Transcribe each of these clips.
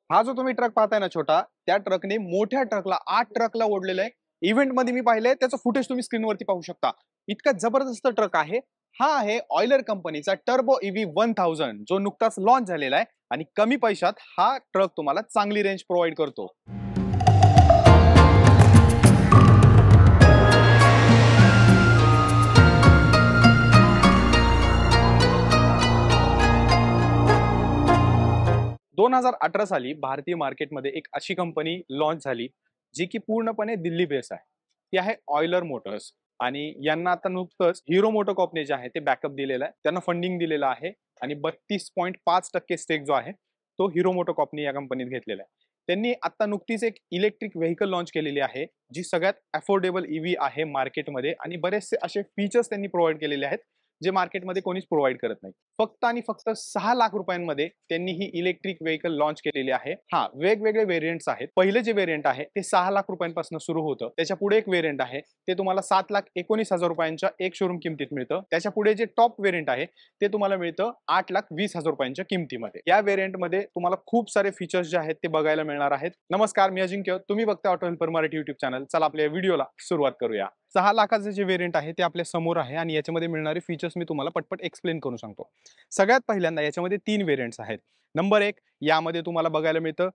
हा जो तुम्ही ट्रक पाहताय ना छोटा, त्या ट्रकने मोठ्या ट्रकला 8 ट्रकला ओढलेलं आहे. इव्हेंटमध्ये मी पाहिलंय, त्याचं फुटेज तुम्ही स्क्रीनवरती पाहू शकता. इतका जबरदस्त ट्रक आहे. हा आहे ऑइलर कंपनीचा टर्बो ईव्ही 1000 जो नुकताच लॉन्च झालेला आहे आणि कमी पैशात हा ट्रक तुम्हाला चांगली रेंज प्रोव्हाइड करतो. 2018 साली भारतीय मार्केटमध्ये एक अशी कंपनी लॉन्च झाली, जी की पूर्णपणे दिल्ली बेस आहे. ती आहे ऑइलर मोटर्स आणि यांना आता नुकतंच हिरो मोटोकॉर्पने जे आहे ते बॅकअप दिलेलं आहे. त्यांना फंडिंग दिलेलं आहे आणि 32.5% स्टेक जो आहे, तो हिरो मोटोकॉर्पने या कंपनीत घेतलेला आहे. त्यांनी आता नुकतीच एक इलेक्ट्रिक व्हेइकल लॉन्च केलेली आहे, जी सगळ्यात अफोर्डेबल ईव्ही आहे मार्केटमध्ये आणि बरेचसे असे फीचर्स त्यांनी प्रोव्हाईड केलेले आहेत, जे मार्केटमध्ये कोणीच प्रोव्हाईड करत नाही. फक्त आणि फक्त 6 लाख रुपयांमध्ये त्यांनी ही इलेक्ट्रिक व्हेइकल लॉन्च केलेली आहे. हा, वेगवेगळे व्हेरियंट्स आहेत. पहिले जे व्हेरियंट आहे ते 6 लाख रुपयांपासून सुरू होतं. त्याच्या पुढे एक व्हेरियंट आहे, ते तुम्हाला 7,19,000 रुपयांच्या एक शोरूम किमतीत मिळतं. त्याच्या पुढे जे टॉप व्हेरियंट आहे ते तुम्हाला मिळतं 8,20,000 रुपयांच्या किमतीमध्ये. या व्हेरियंटमध्ये तुम्हाला खूप सारे फीचर्स जे आहेत ते बघायला मिळणार आहेत. नमस्कार, मी अजिंक्य. तुम्ही बघता auto helper Marathi YouTube channel. चला आपल्या व्हिडिओला सुरुवात करूया. 6 लाखाचं जे व्हेरियंट आहे ते आपल्या समोर आहे आणि याच्यामध्ये मिळणारे फीचर्स मी तुम्हाला पटपट एक्सप्लेन करून सांगतो. सगळ्यात पहिल्यांदा याच्यामध्ये 3 व्हेरियंट्स आहेत. नंबर 1, यामध्ये तुम्हाला बघायला मिळतं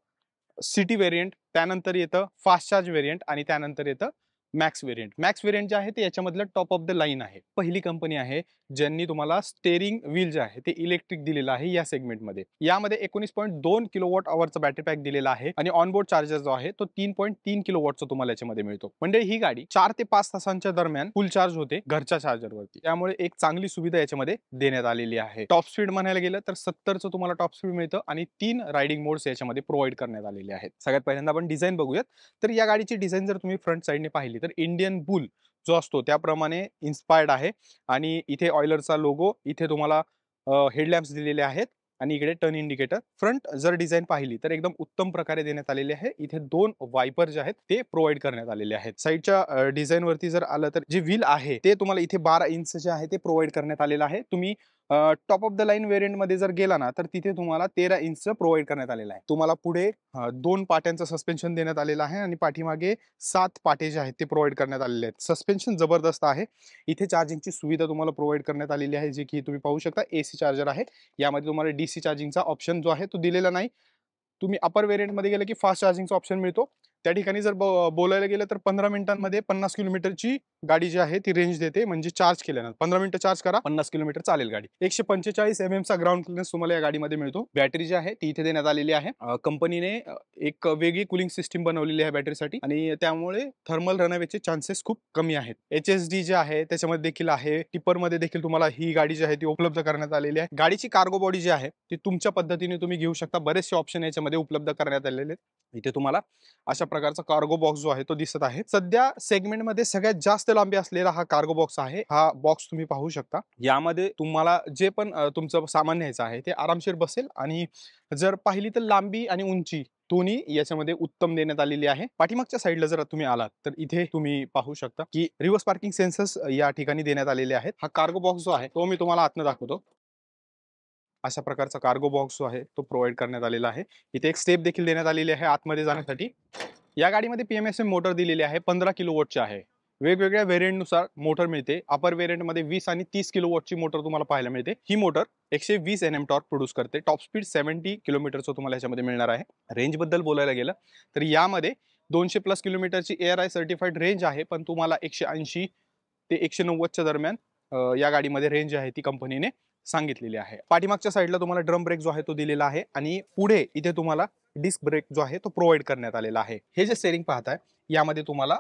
सिटी व्हेरियंट, त्यानंतर येतं फास्ट चार्ज व्हेरियंट आणि त्यानंतर येतं मॅक्स व्हेरियंट. मॅक्स व्हेरियंट जे आहे ते याच्यामधलं टॉप ऑफ द लाईन आहे. पहिली कंपनी आहे ज्यांनी तुम्हाला स्टेअरिंग व्हील जे आहे ते इलेक्ट्रिक दिलेलं आहे या सेगमेंटमध्ये. यामध्ये 19.2 किलोवॉट अवरचा बॅटरी पॅक दिलेला आहे आणि ऑनबोर्ड चार्जर जो आहे तो 3.3 किलोवॉटचा तुम्हाला याच्यामध्ये मिळतो. म्हणजे ही गाडी 4 ते 5 तासांच्या दरम्यान फुल चार्ज होते घरच्या चार्जरवरती. त्यामुळे एक चांगली सुविधा याच्यामध्ये देण्यात आलेली आहे. टॉप स्पीड म्हणायला गेलं तर 70चं तुम्हाला टॉप स्पीड मिळतं आणि 3 रायडिंग मोड्स याच्यामध्ये प्रोव्हाइड करण्यात आलेले आहेत. सगळ्यात पहिल्यांदा आपण डिझाईन बघूयात. तर या गाडीची डिझाईन जर तुम्ही फ्रंट साइडने पाहिली तर इंडियन बुल जो असतो त्याप्रमाणे इन्स्पायर्ड आहे आणि इथे ऑइलरचा लोगो, इथे तुम्हाला हेडलॅम्प्स दिलेले आहेत आणि इकडे टर्न इंडिकेटर. फ्रंट जर डिझाईन पाहिली तर एकदम उत्तम प्रकारे देण्यात आलेली आहे. इथे 2 वायपर जे आहेत ते प्रोव्हाइड करण्यात आलेले आहेत. साइडच्या डिझाईन वरती जर आलं तर जे व्हील आहे ते तुम्हाला इथे 12 इंच जे आहे ते प्रोव्हाइड करण्यात आलेलं आहे. तुम्ही top of the line variant मध्ये जर गेला ना तर तिथे तुम्हाला 13 इंचचं प्रोव्हाइड करण्यात आलेलं आहे. तुम्हाला पुढे 2 पाट्यांचं सस्पेन्शन देण्यात आलेलं आहे आणि पाठीमागे 7 पाटे जे आहेत ते प्रोव्हाइड करण्यात आलेले आहेत. सस्पेन्शन जबरदस्त आहे. इथे चार्जिंगची सुविधा तुम्हाला प्रोव्हाइड करण्यात आलेली आहे, जे की तुम्ही पाहू शकता. एसी चार्जर आहे. यामध्ये तुम्हाला डीसी चार्जिंगचा ऑप्शन जो आहे तो दिलेला नाही. तुम्ही अपर व्हेरियंट मध्ये गेले की फास्ट चार्जिंगचा ऑप्शन मिळतो. त्या ठिकाणी जर बोलायला गेलं तर 15 मिनिटांमध्ये 50 किलोमीटरची गाडी जी आहे ती रेंज देते. म्हणजे चार्ज केल्यानंतर 15 मिनिटं चार्ज करा, 50 किलोमीटर चालेल गाडी. 145 mm चा ग्राउंड क्लिअरन्स तुम्हाला या गाडीमध्ये मिळतो. बॅटरी जी आहे ती इथे देण्यात आलेली आहे. कंपनीने एक वेगळी कूलिंग सिस्टीम बनवलेली आहे बॅटरीसाठी आणि त्यामुळे थर्मल रनअवेचे चान्सेस खूप कमी आहेत. HSD जे आहे त्याच्यामध्ये देखील आहे. टिपर मध्ये देखील तुम्हाला ही गाडी जी आहे ती उपलब्ध करण्यात आलेली आहे. गाडीची कार्गो बॉडी जी आहे ती तुमच्या पद्धतीने तुम्ही घेऊ शकता. बरेचसे ऑप्शन याच्यामध्ये उपलब्ध करण्यात आलेले आहेत. इथे तुम्हाला अशा प्रकारचा कार्गो बॉक्स जो आहे तो दिसत आहे. सध्या सेगमेंटमध्ये सगळ्यात जास्त लांबी असलेला हा कार्गो बॉक्स आहे. हा बॉक्स तुम्ही पाहू शकता. यामध्ये तुम्हाला जे पण तुमचं सामान न्यायचं आहे ते आरामशीर बसेल आणि जर पाहिली तर लांबी आणि उंची दोन्ही याच्यामध्ये उत्तम देण्यात आलेली आहे. पाठीमागच्या साईडला जर तुम्ही आलात तर इथे तुम्ही पाहू शकता की रिव्हर्स पार्किंग सेन्सर्स या ठिकाणी देण्यात आलेले आहेत. हा कार्गो बॉक्स जो आहे तो मी तुम्हाला आतनं दाखवतो. अशा प्रकारचा कार्गो बॉक्स जो आहे तो प्रोव्हाइड करण्यात आलेला आहे. इथे एक स्टेप देखील देण्यात आलेली आहे आतमध्ये जाण्यासाठी. या गाडीमध्ये PMSM मोटर दिलेली आहे, 15 किलोवॉटची आहे. वेगवेगळ्या व्हेरियंटनुसार मोटर मिळते. अपर व्हेरियंटमध्ये 20 आणि 30 किलोवॉटची मोटर तुम्हाला पाहायला मिळते. ही मोटर 120 Nm टॉर्क प्रोड्यूस करते. टॉप स्पीड 70 किलोमीटरचं तुम्हाला याच्यामध्ये मिळणार आहे. रेंजबद्दल बोलायला गेलं तर यामध्ये 200+ किलोमीटरची ARI सर्टिफाईड रेंज आहे, पण तुम्हाला 180 ते 190च्या दरम्यान या गाडीमध्ये रेंज आहे ती कंपनीने सांगितलेली आहे. पाठीमागच्या साईडला तुम्हाला ड्रम ब्रेक जो आहे तो दिलेला आहे आणि पुढे इथे तुम्हाला डिस्क ब्रेक जो आहे तो प्रोव्हाइड करण्यात आलेला आहे. हे जे स्टेअरिंग पाहताय यामध्ये तुम्हाला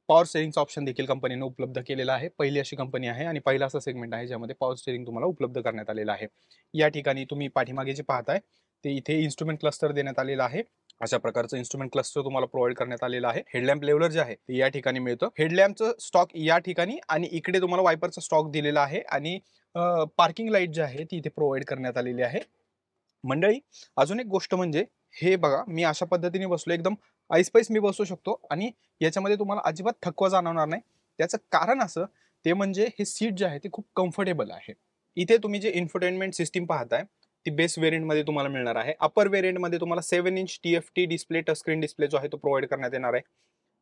पॉवर स्टेअरिंगचा ऑप्शन देखील कंपनीने उपलब्ध केलेला आहे. पहिली अशी कंपनी आहे आणि पहिला असा सेगमेंट आहे ज्यामध्ये पॉवर स्टेअरिंग तुम्हाला उपलब्ध करण्यात आलेला आहे. या ठिकाणी तुम्ही पाठीमागे जे पाहताय ते इथे इन्स्ट्रुमेंट क्लस्टर देण्यात आलेला आहे. अशा प्रकारचं इन्स्ट्रुमेंट क्लस्टर तुम्हाला प्रोव्हाइड करण्यात आलेलं आहे. हेडलॅम्प लेवलर जे आहे ते या ठिकाणी मिळतं. हेडलॅम्पचं स्टॉक या ठिकाणी आणि इकडे तुम्हाला वायपरचा स्टॉक दिलेला आहे आणि पार्किंग लाईट जी आहे ती इथे प्रोव्हाइड करण्यात आलेली आहे. मंडळी, अजून एक गोष्ट म्हणजे हे बघा, मी अशा पद्धतीने बसलो, एकदम ऐसपैस मी बसू शकतो आणि याच्यामध्ये तुम्हाला अजिबात थकवा जाणवणार नाही. त्याचं कारण असं ते म्हणजे हे सीट जे आहे ते खूप कम्फर्टेबल आहे. इथे तुम्ही जे इन्फोटेनमेंट सिस्टीम पाहताय ती बेस व्हेरियंटमध्ये तुम्हाला मिळणार आहे. अपर व्हेरियंटमध्ये तुम्हाला 7 inch TFT display, touch screen display जो आहे तो प्रोव्हाइड करण्यात येणार आहे,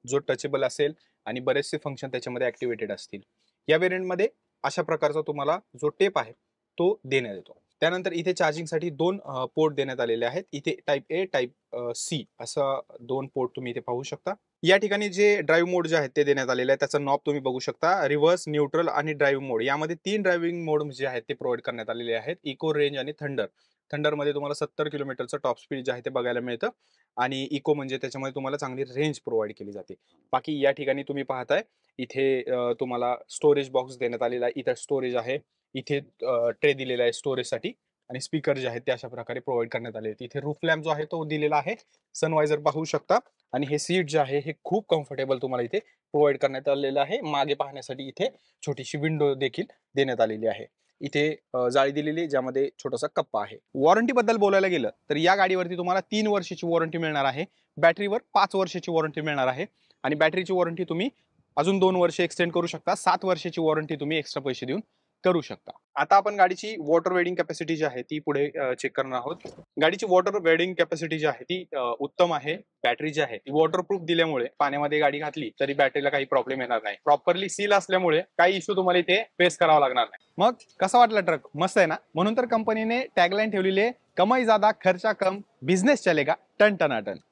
जो टचेबल असेल आणि बरेचसे फंक्शन त्याच्यामध्ये ऍक्टिव्हेटेड असतील. या व्हेरियंटमध्ये अशा प्रकारचा तुम्हाला जो टेप आहे तो देण्यात येतो. त्यानंतर इथे चार्जिंगसाठी 2 पोर्ट देण्यात आलेले आहेत. इथे टाइप ए, टाइप सी असं 2 पोर्ट तुम्ही इथे पाहू शकता. या ठिकाणी जे ड्राईव्ह मोड जे आहेत ते देण्यात आलेले आहे. त्याचा नॉब तुम्ही बघू शकता. रिव्हर्स, न्यूट्रल आणि ड्राईव्ह मोड यामध्ये 3 ड्रायव्हिंग मोड जे आहेत ते प्रोव्हाइड करण्यात आलेले आहेत. इको, रेंज आणि थंडर. थंडरमध्ये तुम्हाला 70 किलोमीटरचं टॉप स्पीड जे आहे ते बघायला मिळतं आणि इको म्हणजे त्याच्यामध्ये तुम्हाला चांगली रेंज प्रोव्हाइड केली जाते. बाकी या ठिकाणी तुम्ही पाहताय इथे तुम्हाला स्टोरेज बॉक्स देण्यात आलेला आहे. इथे स्टोरेज आहे. इथे ट्रे दिलेला आहे स्टोरेजसाठी आणि स्पीकर जे आहेत ते अशा प्रकारे प्रोव्हाइड करण्यात आले आहेत. इथे रूफ लॅम्प जो आहे तो दिलेला आहे. सनवायझर पाहू शकता आणि हे सीट जे आहे हे खूप कम्फर्टेबल तुम्हाला इथे प्रोव्हाइड करण्यात आलेलं आहे. मागे पाहण्यासाठी इथे छोटीशी विंडो देखील देण्यात आलेली आहे. इथे जाळी दिलेली आहे, ज्यामध्ये छोटासा कप्पा आहे. वॉरंटी बद्दल बोलायला गेलं तर या गाडीवरती तुम्हाला 3 वर्षाची वॉरंटी मिळणार आहे. बॅटरीवर 5 वर्षाची वॉरंटी मिळणार आहे आणि बॅटरीची वॉरंटी तुम्ही अजून 2 वर्ष एक्सटेंड करू शकता. 7 वर्षाची वॉरंटी तुम्ही एक्स्ट्रा पैसे देऊन करू शकता. आता आपण गाडीची वॉटर वेडिंग कॅपॅसिटी जी आहे ती पुढे चेक करणार आहोत. गाडीची वॉटर वेडिंग कॅपॅसिटी जी आहे ती उत्तम आहे. बॅटरी जी आहे ती वॉटरप्रूफ दिल्यामुळे पाण्यामध्ये गाडी घातली तरी बॅटरीला काही प्रॉब्लेम येणार नाही. प्रॉपरली सील असल्यामुळे काही इश्यू तुम्हाला इथे फेस करावा लागणार नाही. मग कसा वाटला ट्रक? मस्त आहे ना? म्हणून तर कंपनीने टॅगलाईन ठेवलेली आहे, कमाई ज्यादा खर्चा कम, बिझनेस चलेगा टन टनाटन.